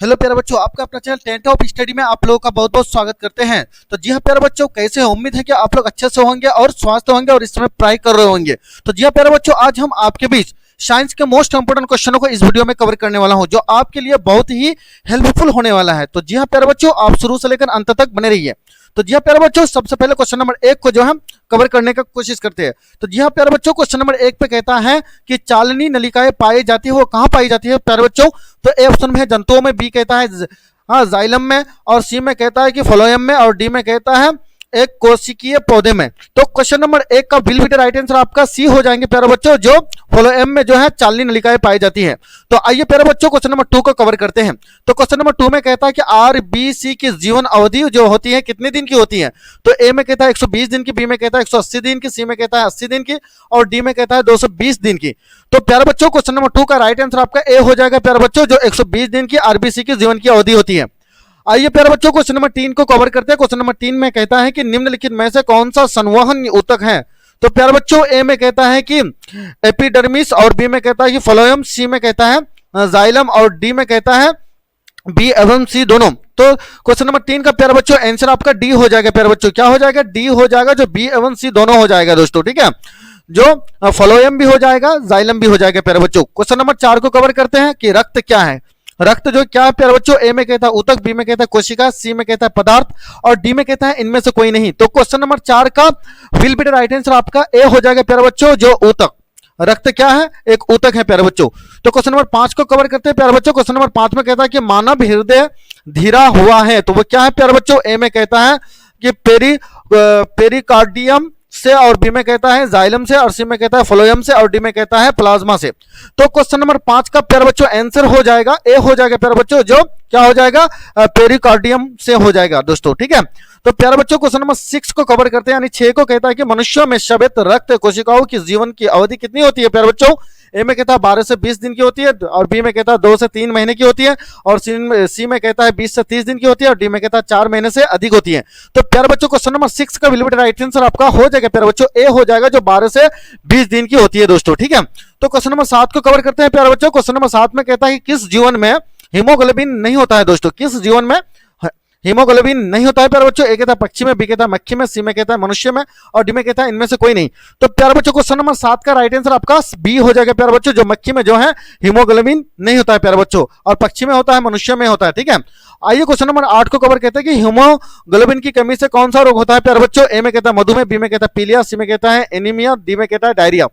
Hello प्यारे बच्चों, आपका अपना चैनल टेंथ ऑफ स्टडी में आप लोगों का बहुत बहुत स्वागत करते हैं। तो जी हाँ प्यारे बच्चों, कैसे हैं? उम्मीद है कि आप लोग अच्छे से होंगे और स्वस्थ होंगे और इस समय पढ़ाई कर रहे होंगे। तो जी हाँ प्यारे बच्चों, आज हम आपके बीच साइंस के मोस्ट इंपोर्टेंट क्वेश्चनों को इस वीडियो में कवर करने वाला हूं, जो आपके लिए बहुत ही हेल्पफुल होने वाला है। तो जी हाँ प्यारे बच्चों, आप शुरू से लेकर अंत तक बने रहिए। तो जी हाँ प्यारे बच्चों, सबसे पहले क्वेश्चन नंबर 1 को जो हम कवर करने का कोशिश करते हैं। तो जी हाँ प्यारे बच्चों, क्वेश्चन नंबर 1 पे कहता है कि चालनी नलिकाएं पाई जाती है, वो कहाँ पाई जाती है प्यारे बच्चों? तो ए ऑप्शन में है जंतुओं में, बी कहता है हाँ जाइलम में, और सी में कहता है कि फ्लोएम में, और डी में कहता है एक कोशिकीय पौधे में। तो क्वेश्चन नंबर 1 का will be the right answer आपका सी हो जाएंगे प्यारे बच्चों, जो फ्लोएम में जो है चालनी नलिकाएं पाई जाती है। तो आइए प्यारे बच्चों, क्वेश्चन नंबर 2 को कवर करते हैं। तो क्वेश्चन नंबर 2 में कहता है कि आरबीसी की जीवन अवधि जो होती है कितने दिन की होती है? तो ए में कहता है 120 दिन की, बी में कहता है 180 दिन की, सी में कहता है 80 दिन की, और डी में कहता है 220 दिन की। तो प्यारे बच्चों, क्वेश्चन नंबर 2 का राइट आंसर आपका ए हो जाएगा प्यारे बच्चों, जो 120 दिन की आरबीसी की जीवन की अवधि होती है। आइए प्यारे बच्चों, क्वेश्चन नंबर 3 को कवर करते हैं। क्वेश्चन नंबर 3 में कहता है कि निम्नलिखित में से कौन सा संवहन ऊतक है? तो प्यारे बच्चों, ए में कहता है कि एपिडर्मिस, और बी में कहता है कि फ्लोएम, सी में कहता है जाइलम, और डी में कहता है बी एवं सी दोनों। तो क्वेश्चन नंबर 3 का प्यारे बच्चों आंसर आपका डी हो जाएगा प्यारे बच्चों। क्या हो जाएगा? डी हो जाएगा, जो बी एवं सी दोनों हो जाएगा दोस्तों, ठीक है। जो फ्लोएम भी हो जाएगा, जाइलम भी हो जाएगा प्यारे बच्चों। क्वेश्चन नंबर 4 को कवर करते हैं कि रक्त क्या है। रक्त जो क्या है प्यारे बच्चों? ए में कहता है ऊतक, बी में कहता है कोशिका, सी में कहता है पदार्थ, और डी में कहता है इनमें से कोई नहीं। तो क्वेश्चन नंबर 4 का will be the right answer आपका ए हो जाएगा प्यारे बच्चों, जो ऊतक। रक्त क्या है? एक ऊतक है प्यारे बच्चों। तो क्वेश्चन नंबर 5 को कवर करते हैं प्यारे बच्चों। क्वेश्चन नंबर 5 में कहता है कि मानव हृदय धीरा हुआ है, तो वो क्या है प्यारे बच्चों? ए में कहता है कि पेरिकार्डियम से, और बी में कहता है जाइलम से, और सी में कहता है फ्लोएम से, और डी में कहता है प्लाज्मा से। तो क्वेश्चन नंबर 5 का प्यारे बच्चों आंसर हो जाएगा ए हो जाएगा प्यारे बच्चों, जो क्या हो जाएगा? पेरिकार्डियम से हो जाएगा दोस्तों, ठीक है। तो प्यारे बच्चों, क्वेश्चन नंबर 6 को कवर करते हैं, यानी 6 को कहता है कि मनुष्यों में श्वेत रक्त कोशिकाओं की जीवन की अवधि कितनी होती है प्यारे बच्चों? ए में कहता है 12 से 20 दिन की होती है, और बी में कहता है 2 से 3 महीने की होती है, और सी में कहता है 20 से 30 दिन की होती है, और डी में कहता है 4 महीने से अधिक होती है। तो प्यारे बच्चों, क्वेश्चन नंबर 6 का will be the right answer आपका हो जाएगा प्यारे बच्चों, ए हो जाएगा, जो 12 से 20 दिन की होती है दोस्तों, ठीक है। तो क्वेश्चन नंबर 7 को कवर करते हैं प्यारे बच्चों। क्वेश्चन नंबर 7 में कहता है कि किस जीवन में हीमोग्लोबिन नहीं होता है दोस्तों? किस जीवन में हीमोग्लोबिन नहीं होता है प्यारे बच्चों? ए कहता है पक्षी में, बी कहता है मक्खी में, सी में कहता है मनुष्य में, और डी में कहता है इनमें से कोई नहीं। तो प्यारे बच्चों, क्वेश्चन नंबर 7 का राइट आंसर आपका बी हो जाएगा प्यारे बच्चों, जो मक्खी में जो है हीमोग्लोबिन नहीं होता है प्यारे बच्चों, और पक्षी में होता है, मनुष्य में होता है, ठीक है। आइए क्वेश्चन नंबर 8 को कवर करते हैं कि हीमोग्लोबिन की कमी से कौन सा रोग होता है प्यारे बच्चों? ए में कहता है मधुमेह, बी में कहता है पीलिया, सी में कहता है एनीमिया, डी में कहता है डायरिया।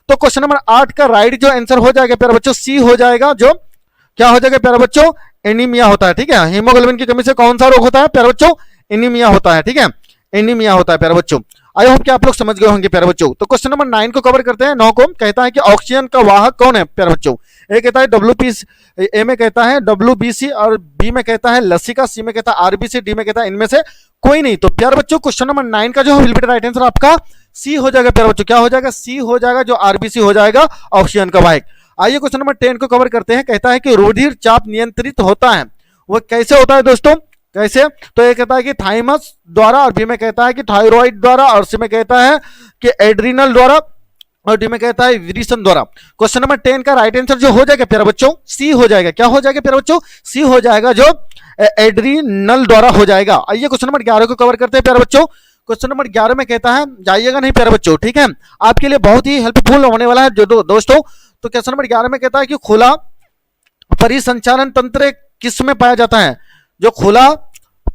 तो क्वेश्चन नंबर 8 का राइट जो आंसर हो जाएगा प्यारे बच्चों, सी हो जाएगा, जो क्या हो जाएगा प्यारे बच्चों? एनीमिया होता है, ठीक है। हीमोग्लोबिन की कमी से कौन सा रोग होता है प्यारे बच्चों? एनीमिया होता है, ठीक है। एनीमिया होता है प्यारे बच्चों। आई होप कि आप लोग समझ गए होंगे प्यारे बच्चों। तो क्वेश्चन नंबर 9 को कवर करते हैं। 9 को कहता है कि ऑक्सीजन का वाहक कौन है प्यारे बच्चों? ए कहता है डब्ल्यूपीसी, ए में कहता है डब्ल्यूबीसी, और बी में कहता है लसिका, सी में कहता है आरबीसी, डी में कहता है इनमें से कोई नहीं। तो प्यारे बच्चों, क्वेश्चन नंबर 9 का जो will be the right answer आपका सी हो जाएगा प्यारे बच्चों। क्या हो जाएगा? सी हो जाएगा, जो आरबीसी हो जाएगा, ऑक्सीजन का वाहक। आइए क्वेश्चन नंबर 10 को कवर करते हैं। कहता है कि रुधिर चाप नियंत्रित होता है, वो कैसे होता है दोस्तों? कैसे? तो ये कहता है कि थाइमस द्वारा, और बी में कहता है कि थायराइड द्वारा, और सी में कहता है कि एड्रिनल द्वारा, और डी में कहता है विरिसन द्वारा। क्वेश्चन नंबर 10 का राइट आंसर जो हो जाएगा प्यारे बच्चों, सी हो जाएगा। क्या हो जाएगा प्यारे बच्चों? सी हो जाएगा, जो एड्रिनल द्वारा हो जाएगा। आइए क्वेश्चन नंबर 11 को कवर करते हैं प्यारे बच्चों। क्वेश्चन नंबर 11 में कहता है, जाइएगा नहीं प्यारे बच्चों, ठीक है, आपके लिए बहुत ही हेल्पफुल होने वाला है जो दोस्तों। तो क्वेश्चन नंबर 11 में कहता है कि खुला परिसंचालन तंत्र किस में पाया जाता है? जो खुला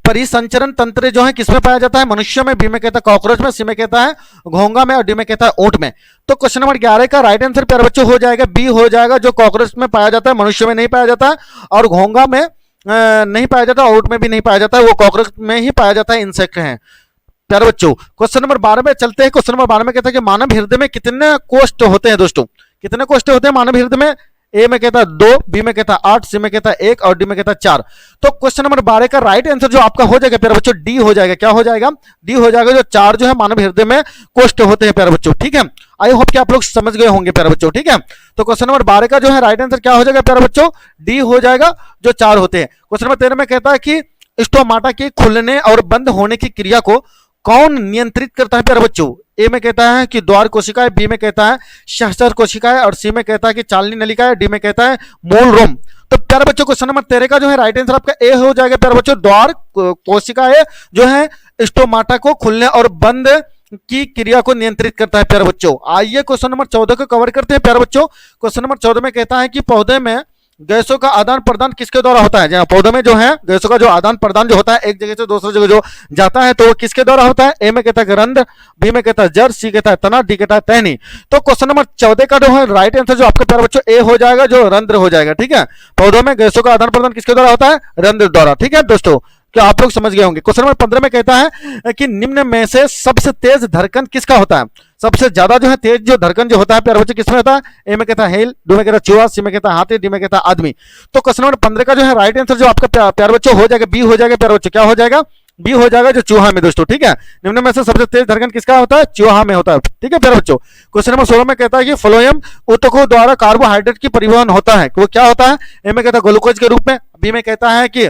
परिसंचरण तंत्र जो है किसमें पाया जाता है? मनुष्य में, बी में कहता है कॉकरोच में, सी में कहता है घोंगा में, और डी में कहता है ऊंट में। तो क्वेश्चन नंबर 11 का राइट आंसर प्यारे बच्चों हो जाएगा बी हो जाएगा, जो कॉकरोच में पाया जाता है, मनुष्य में नहीं पाया जाता है, और घोंगा में नहीं पाया जाता, ऊंट में भी नहीं पाया जाता है, वो कॉकरोच में ही पाया जाता है, इंसेक्ट है प्यारे बच्चों। क्वेश्चन नंबर 12 में चलते हैं। क्वेश्चन नंबर 12 में कहता है कि मानव हृदय में कितने कोष्ठ होते हैं दोस्तों? कितने कोष्ठ होते हैं मानव हृदय में? ए में कहता है 2, बी में कहता है 8, सी में कहता है 1, और डी में कहता है 4। तो क्वेश्चन नंबर 12 का राइट आंसर जो आपका हो जाएगा प्यारे बच्चों, डी हो जाएगा। क्या हो जाएगा? डी हो जाएगा, जो 4 जो है मानव हृदय में कोष्ठ होते हैं प्यारे बच्चों, ठीक है। आई होप कि आप लोग समझ गए होंगे प्यारे बच्चों, ठीक है। तो क्वेश्चन नंबर 12 का जो है राइट आंसर क्या हो जाएगा प्यारे बच्चों? डी हो जाएगा, जो 4 होते हैं। क्वेश्चन नंबर 13 में कहता है कि स्टोमाटा के खुलने और बंद होने की क्रिया को कौन नियंत्रित करता है प्यारे बच्चों? ए में कहता है कि द्वार कोशिकाएं, बी में कहता है सहस्त्र कोशिकाएं, और सी में कहता है कि चालनी नलिकाएं, डी में कहता है मूल रोम। तो प्यारे बच्चों क्वेश्चन नंबर 13 का जो है राइट आंसर आपका ए हो जाएगा प्यारे बच्चों। द्वार कोशिकाएं जो है स्टोमाटा को खुलने और बंद की क्रिया को नियंत्रित करता है प्यारे बच्चों। आइए क्वेश्चन नंबर 14 को कवर करते हैं प्यारे बच्चों। क्वेश्चन नंबर 14 में कहता है कि पौधे में गैसों का आदान प्रदान किसके द्वारा होता है। जहां पौधे में जो है गैसों का जो आदान प्रदान जो होता है एक जगह से दूसरी जगह जो जाता है तो वो किसके द्वारा होता है। ए में कहता है रंध्र, बी में कहता है जड़, सी कहता है तना, डी कहता है टहनी। तो क्वेश्चन नंबर 14 का जो है राइट आंसर जो आपके प्यारे बच्चों ए हो जाएगा, जो रंध्र हो जाएगा। ठीक है, पौधों में गैसों का आदान प्रदान किसके द्वारा होता है, रंध्र द्वारा। ठीक है दोस्तों, क्या आप लोग समझ गए होंगे। क्वेश्चन नंबर 15 में कहता है कि निम्न में से सबसे तेज धड़कन किसका होता है। सबसे ज्यादा जो है तेज जो धड़कन जो होता है प्यारे बच्चों किसमें होता है। ए में कहता है हेल, बी में कहता है चूहा, सी में कहता है हाथी, डी में कहता है आदमी। तो क्वेश्चन नंबर 15 का जो है राइट आंसर जो आपका प्यारे बच्चों हो जाएगा बी हो जाएगा प्यारे बच्चों। क्या हो जाएगा, बी हो जाएगा, जो चूहा में दोस्तों। ठीक है, निम्न में से सबसे तेज धड़कन किसका होता है, चूहा में होता है। ठीक है प्यारे बच्चों। क्वेश्चन नंबर 16 में कहता है कि फ्लोएम ऊतकों द्वारा कार्बोहाइड्रेट की परिवहन होता है, वो क्या होता है। ए में कहता है ग्लूकोज के रूप में, बी में कहता है कि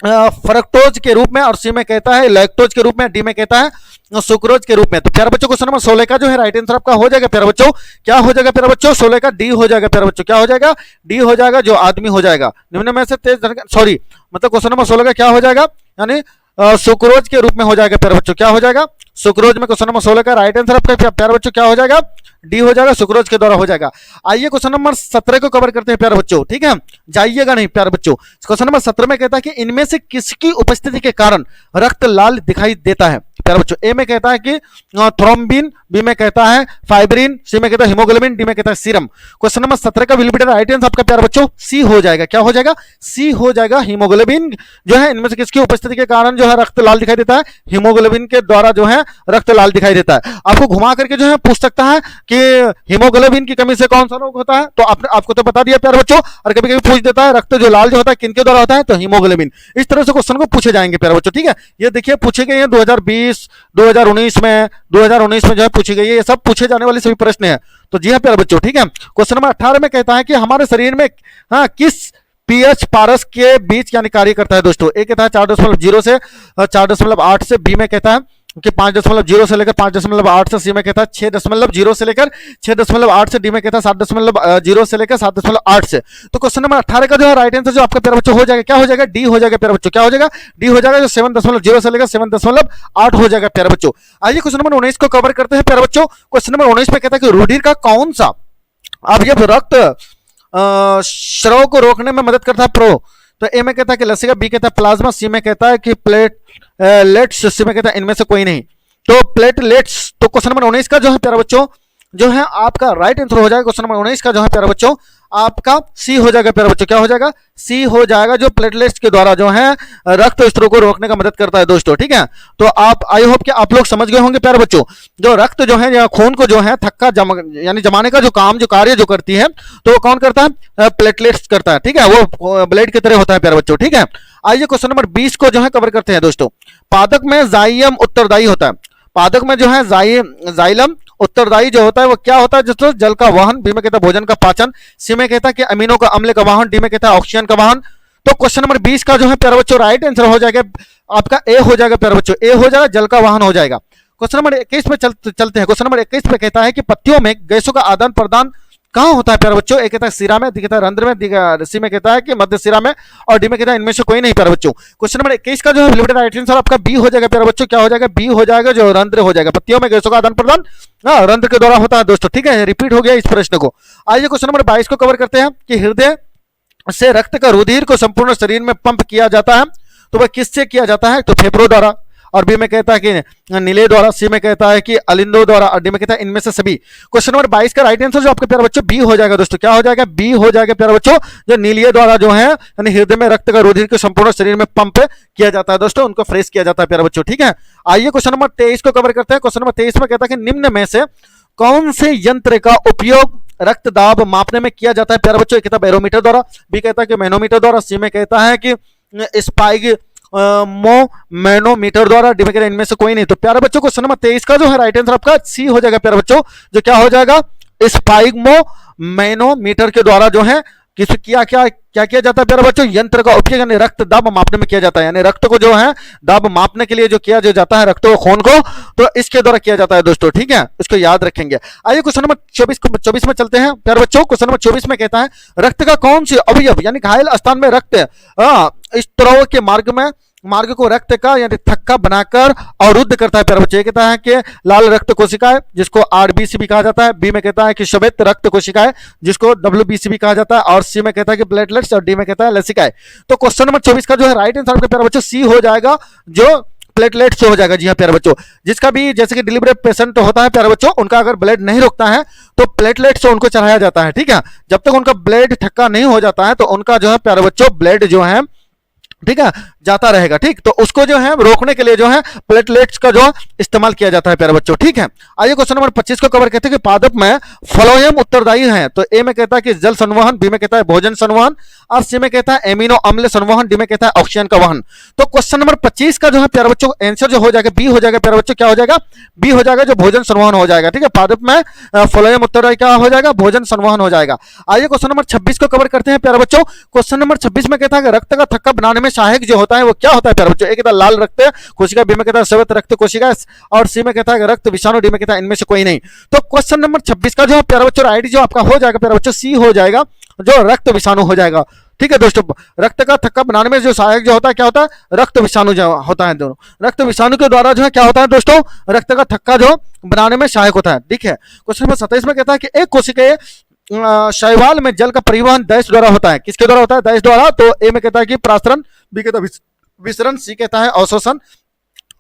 फ्रक्टोज के रूप में, और सी में कहता है लैक्टोज के रूप में, डी में कहता है सुक्रोज के रूप में। तो प्यारे बच्चों क्वेश्चन नंबर 16 का जो है राइट आंसर आपका हो जाएगा प्यारे बच्चों। क्या हो जाएगा प्यारे बच्चों, 16 का डी हो जाएगा प्यारे बच्चों। क्या हो जाएगा, डी हो जाएगा, जो आदमी हो जाएगा। निम्न में से तेज धड़कन, सॉरी मतलब क्वेश्चन नंबर 16 का क्या हो जाएगा, यानी सुक्रोज के रूप में हो जाएगा प्यारे बच्चों। क्या हो जाएगा, सुक्रोज में। क्वेश्चन नंबर 16 का राइट आंसर आपका प्यारे बच्चों क्या हो जाएगा, डी हो जाएगा, सुक्रोज के द्वारा हो जाएगा। आइए क्वेश्चन नंबर 17 को कवर करते हैं प्यारे बच्चों। ठीक है, जाइएगा नहीं प्यारे बच्चों। क्वेश्चन नंबर 17 में कहता है कि इनमें से किसकी उपस्थिति के कारण रक्त लाल दिखाई देता है प्यारे बच्चों। ए में कहता है कि थ्रोम्बिन, बी में कहता है फाइब्रिन, सी में कहता है हीमोग्लोबिन, डी में कहता है सीरम। क्वेश्चन नंबर 17 का विल राइट आंसर आपका प्यारे बच्चों सी हो जाएगा। क्या हो जाएगा, सी हो जाएगा, हीमोग्लोबिन जो है इनमें से किसकी उपस्थिति के कारण जो है रक्त लाल दिखाई देता है, हीमोग्लोबिन के द्वारा जो है रक्त लाल दिखाई देता है। आपको घुमा करके जो है पूछ सकता है कि हीमोग्लोबिन की कमी से कौन सा रोग होता है, तो आपको तो बता दिया प्यारे बच्चों। और कभी कभी पूछ देता है रक्त जो लाल जो होता है किनके द्वारा होता है, तो हीमोग्लोबिन। इस तरह से क्वेश्चन को पूछे जाएंगे प्यारे बच्चों। ठीक है, ये देखिए पूछे गए हैं 2020, 2019 में, 2019 में जो है पूछी गई है, ये सब पूछे जाने वाले सभी प्रश्न हैं। तो जी हाँ प्यारे बच्चों। ठीक है, क्वेश्चन नंबर 18 में कहता है कि हमारे शरीर में किस पीएच पारस के बीच यानी कार्य करता है दोस्तों। ए कहता है 4.0 से 4.8 से, बी में कहता है कि 5.0 से लेकर 5.8 से, सी में कहता है 6.0 से लेकर 6.8 से, डी में कहता है 7.0 से लेकर 7.8 से। तो क्वेश्चन नंबर 18 का जो है राइट आंसर जो आपका प्यारे बच्चों हो जाएगा, क्या हो जाएगा, डी हो जाएगा प्यारे बच्चों। क्या हो जाएगा, डी हो जाएगा, जो 7.0 से लेकर 7.8 हो जाएगा प्यारे बच्चों। आइए क्वेश्चन नंबर 19 को कवर करते हैं प्यारे बच्चों। क्वेश्चन नंबर 19 में कहता है कि रुधिर का कौन सा अवयव रक्त स्राव को रोकने में मदद करता है, प्रो। तो ए में कहता है कि लसीका, बी कहता है प्लाज्मा, सी में कहता है कि प्लेटलेट्स, सी में कहता है इनमें से कोई नहीं, तो प्लेटलेट्स। तो क्वेश्चन नंबर 19 का जो है प्यारे बच्चों जो है आपका राइट आंसर हो जाएगा। क्वेश्चन नंबर 19 का जो है प्यारे बच्चों आपका सी हो जाएगा प्यारे बच्चों। क्या हो जाएगा, सी हो जाएगा, जो प्लेटलेट्स के द्वारा जो है रक्त स्राव को रोकने का मदद करता है दोस्तों। ठीक है, तो आप आई होप कि आप लोग समझ गए होंगे प्यारे बच्चों। जो रक्त जो है या खून को जो है थक्का यानी जमाने का जो काम जो कार्य जो करती है, तो वो कौन करता है, प्लेटलेट्स करता है। ठीक है, वो ब्लेड की तरह होता है प्यारे बच्चों। ठीक है, आइए क्वेश्चन नंबर 20 को जो है कवर करते हैं दोस्तों। पादक में जाइलम उत्तरदायी होता है। पादक में जो है जाइलम उत्तरदायी जो होता है वो क्या होता है, दोस्तों जल का वाहन, बी में कहता है भोजन का पाचन, सी में कहता है कि अमीनों का अम्ल का वाहन, डी में कहता है ऑक्सीजन का वाहन। तो क्वेश्चन नंबर 20 का जो है प्यारे बच्चों राइट आंसर हो जाएगा आपका ए हो जाएगा प्यारे बच्चों। ए हो जाएगा, जल का वाहन हो जाएगा। क्वेश्चन नंबर 21 में चलते हैं। क्वेश्चन नंबर 21 पे कहता है कि पत्तियों में गैसों का आदान प्रदान कहां होता है प्यारे बच्चों। ए कहता है सिरा में, डी कहता है रंध्र में, सी में कहता है कि मध्य सिरा में, और डी में कहता है इनमें से कोई नहीं प्यारे बच्चों। क्वेश्चन नंबर 21 का जो है राइट आंसर आपका बी हो जाएगा प्यारे बच्चों। क्या हो जाएगा, बी हो जाएगा, जो रंध्र हो जाएगा। पत्तियों में गैसों का आदान प्रदान रंध्र के द्वारा होता है दोस्तों। ठीक है, रिपीट हो गया इस प्रश्न को। आइए क्वेश्चन नंबर 22 को कवर करते हैं कि हृदय से रक्त का रुधिर को संपूर्ण शरीर में पंप किया जाता है, तो वह किससे किया जाता है, तो फेफड़ों द्वारा, और बी में कहता है कि नीले द्वारा, सी में कहता है कि अलिंदो द्वारा, और डी में कहता है इनमें से सभी। क्वेश्चन नंबर 22 का राइट आंसर जो आपके प्यारे बच्चों बी हो जाएगा दोस्तों। क्या हो जाएगा, बी हो जाएगा प्यारे बच्चों, जो नीलिये द्वारा जो है यानी हृदय में रक्त का रुधिर के संपूर्ण शरीर में पंप किया जाता है दोस्तों, उनको फ्रेश किया जाता है प्यारे बच्चों। ठीक है, आइए क्वेश्चन नंबर 23 को कवर करते हैं। क्वेश्चन नंबर 23 में कहता है कि निम्न में से कौन से यंत्र का उपयोग रक्त दाब मापने में किया जाता है प्यारे बच्चों। कहता है बैरोमीटर द्वारा, बी कहता है कि मैनोमीटर द्वारा, सी में कहता है कि स्पाइग मैनोमीटर द्वारा, डी में कहता है इनमें से कोई नहीं। तो प्यारे बच्चों क्वेश्चन नंबर 23 का जो है राइट आंसर आपका सी हो जाएगा प्यारे बच्चों, जो क्या हो जाएगा, स्पाइगमो मैनोमीटर के द्वारा जो है किस किया क्या क्या किया जाता है प्यारे बच्चों, यंत्र का उपयोग यानी रक्त दाब मापने में किया जाता है, यानी रक्त को जो है दाब मापने के लिए जो किया जो जाता है रक्त को खून को, तो इसके द्वारा किया जाता है दोस्तों, ठीक है, इसको याद रखेंगे। आइए क्वेश्चन नंबर 24 में चलते हैं प्यारे बच्चों। क्वेश्चन नंबर 24 में कहता है रक्त का कौन सी अवयव यानी घायल स्थान में रक्त इस तरह के मार्ग को रक्त का यानी थक्का बनाकर अवरुद्ध करता है प्यारे बच्चों। ये कहता है कि लाल रक्त कोशिकाएं जिसको आरबीसी भी कहा जाता है, बी में कहता है कि श्वेत रक्त कोशिकाएं जिसको डब्ल्यूबीसी भी कहा जाता है, और सी में कहता है कि प्लेटलेट्स, और डी में कहता है लसिकाएं। तो क्वेश्चन नंबर 24 का जो है राइट आंसर आपके प्यारे बच्चों सी हो जाएगा, जो प्लेटलेट्स हो जाएगा। जी हाँ प्यारे बच्चों, जिसका भी जैसे कि डिलीवरी पेशेंट होता है प्यारे बच्चों, उनका अगर ब्लड नहीं रुकता है तो प्लेटलेट्स उनको चढ़ाया जाता है, ठीक है। जब तक उनका ब्लड थक्का नहीं हो जाता है तो उनका जो है प्यारे बच्चों ब्लड जो है, ठीक है, जाता रहेगा, ठीक। तो उसको जो है रोकने के लिए जो है प्लेटलेट्स का जो इस्तेमाल किया जाता है प्यारे बच्चों, ठीक है। आइए क्वेश्चन नंबर 25 को कवर करते हैं कि पादप में फ्लोएम उत्तरदायी है। तो ए में कहता है कि जल संवहन, बी में कहता है भोजन संवहन, और सी में कहता है एमिनो अम्ल संवहन, डी में कहता है ऑक्सीजन का वहन। तो क्वेश्चन नंबर 25 का जो है प्यारे बच्चों आंसर जो हो जाएगा बी हो जाएगा प्यारे बच्चों, क्या हो जाएगा, बी हो जाएगा, जो भोजन संवहन हो जाएगा, ठीक है। पादप में फ्लोएम उत्तरदायी क्या हो जाएगा, भोजन संवहन हो जाएगा। आइए क्वेश्चन नंबर 26 को कवर करते हैं प्यारे बच्चों। क्वेश्चन नंबर 26 में कहता है कि रक्त का थक्का बनाने में सहायक जो होता है वो क्या होता है प्यारे बच्चों। एक कहता है लाल रक्त कोशिका, बी में कहता है श्वेत रक्त कोशिका, और सी में कहता है रक्त विषाणु, डी में कहता है इनमें से कोई नहीं। तो क्वेश्चन नंबर 26 का जो है प्यारे बच्चों राइट जो आपका हो जाएगा प्यारे बच्चों सी हो जाएगा, जो रक्त विषाणु हो जाएगा, ठीक है दोस्तों। रक्त का थक्का बनाने में जो सहायक जो होता है क्या होता है, रक्त विषाणु जो होता है, दोनों रक्त विषाणु के द्वारा जो है क्या होता है दोस्तों, रक्त का थक्का जो बनाने में सहायक होता है, ठीक है। क्वेश्चन नंबर 27 में कहता है कि एक कोशिका शैवाल में जल का परिवहन दस्त द्वारा होता है, किसके द्वारा होता है, दस्त द्वारा। तो ए में कहता है कि प्रासरण, बी कहता है विसरण, सी कहता है अवशोषण,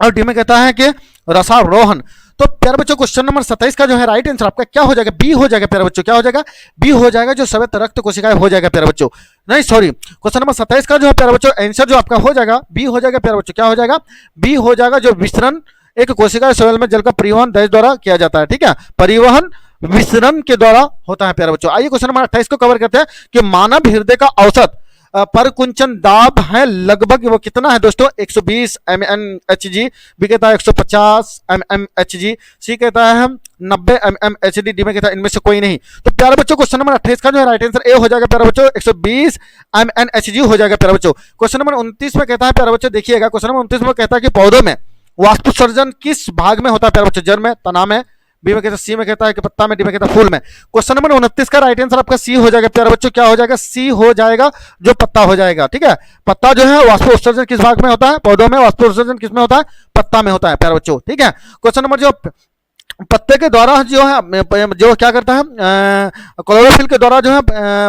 और डी में कहता है कि रसारोहण। तो प्यारे बच्चों क्वेश्चन नंबर 27 का जो है राइट आंसर आपका क्या हो जाएगा, बी हो जाएगा प्यारे बच्चों, क्या हो जाएगा, बी हो जाएगा, जो श्वेत रक्त कोशिकाएं हो जाएगा प्यारे बच्चों, नहीं सॉरी, क्वेश्चन नंबर 27 का जो है प्यारे बच्चों आंसर जो आपका हो जाएगा बी हो जाएगा प्यारे बच्चों, क्या हो जाएगा, बी हो जाएगा, जो विसरण एक कोशिका शैवाल में जल का परिवहन दस्त द्वारा किया जाता है, ठीक है, परिवहन विसरण के द्वारा होता है प्यारे बच्चों। आइए क्वेश्चन नंबर 28 को कवर करते हैं कि मानव हृदय का औसत पर कुंचन दाब है लगभग वो कितना है दोस्तों, 120 mmHg, बी कहता है 150 mmHg, सी कहता है 90 mmHg, डी में कहता है इनमें से कोई नहीं। तो प्यारे बच्चों क्वेश्चन नंबर 28 का जो है राइट आंसर ए हो जाएगा प्यारे बच्चों, 120 mmHg हो जाएगा प्यारे बच्चों। क्वेश्चन नंबर 29 में कहता है प्यारे बच्चों, देखिएगा क्वेश्चन नंबर 29 में कहता है कि पौधों में वाष्पोत्सर्जन किस भाग में होता है प्यारे बच्चों, जड़ में, तना में, बी में कहता है, सी में कहता है कि पत्ता में, डी में कहता है फूल में। क्वेश्चन नंबर 29 का राइट आंसर आपका सी हो जाएगा प्यारे बच्चों, क्या हो जाएगा, सी हो जाएगा, जो पत्ता हो जाएगा, ठीक है। पत्ता जो है वाष्पोत्सर्जन किस भाग में होता है, पौधों में वाष्पोत्सर्जन किस में होता है, पत्ता में होता है प्यारे बच्चों, ठीक है। क्वेश्चन नंबर जो पत्ते के द्वारा जो है जो क्या करता है, क्लोरोफिल के द्वारा जो है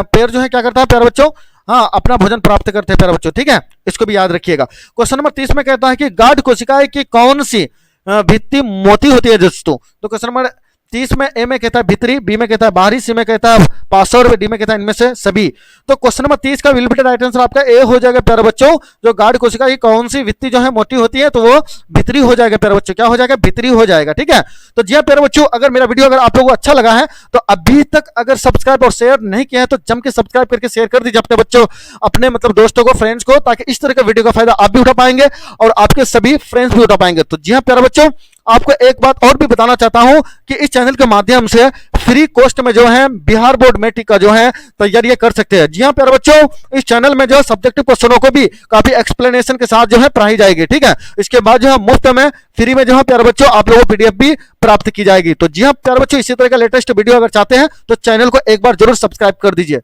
पेड़ जो है क्या करता है प्यारे बच्चों, हाँ अपना भोजन प्राप्त करते हैं प्यारे बच्चों, ठीक है, इसको भी याद रखिएगा। क्वेश्चन नंबर 30 में कहता है कि गाढ़ कोशिकाएं की कौन सी भित्ति मोटी होती है दोस्तों। तो क्वेश्चन नंबर 30 में ए में कहता है भीतरी, बी में कहता है बाहरी, सी में कहता है पासवर्ड, डी में कहता है इनमें से सभी। तो क्वेश्चन नंबर 30 का विल बी राइट आंसर आपका ए हो जाएगा प्यारे बच्चों, जो गाढ़ कोशिका की कौन सी भित्ति जो है मोटी होती है, तो वो भीतरी हो जाएगा प्यारे बच्चों, क्या हो जाएगा, भीतरी हो जाएगा, ठीक है। तो जी हाँ प्यारे बच्चों, अगर मेरा वीडियो अगर आप लोगों को अच्छा लगा है तो अभी तक अगर सब्सक्राइब और शेयर नहीं किया है तो जम के सब्सक्राइब करके शेयर कर दीजिए अपने बच्चों, अपने मतलब दोस्तों को, फ्रेंड्स को, ताकि इस तरह का वीडियो का फायदा आप भी उठा पाएंगे और आपके सभी फ्रेंड्स भी उठा पाएंगे। तो जी हाँ प्यारे बच्चों, आपको एक बात और भी बताना चाहता हूं कि इस चैनल के माध्यम से फ्री कॉस्ट में जो है बिहार बोर्ड मैट्रिक का जो है तैयारी कर सकते हैं। जी हाँ प्यारे बच्चों, इस चैनल में जो है सब्जेक्टिव क्वेश्चनों को भी काफी एक्सप्लेनेशन के साथ जो है पढ़ाई जाएगी, ठीक है। इसके बाद जो है मुफ्त में फ्री में जो है प्यारे बच्चों आप लोगों को पीडीएफ भी प्राप्त की जाएगी। तो जी हाँ प्यारे बच्चों, इसी तरह का लेटेस्ट वीडियो अगर चाहते हैं तो चैनल को एक बार जरूर सब्सक्राइब कर दीजिए।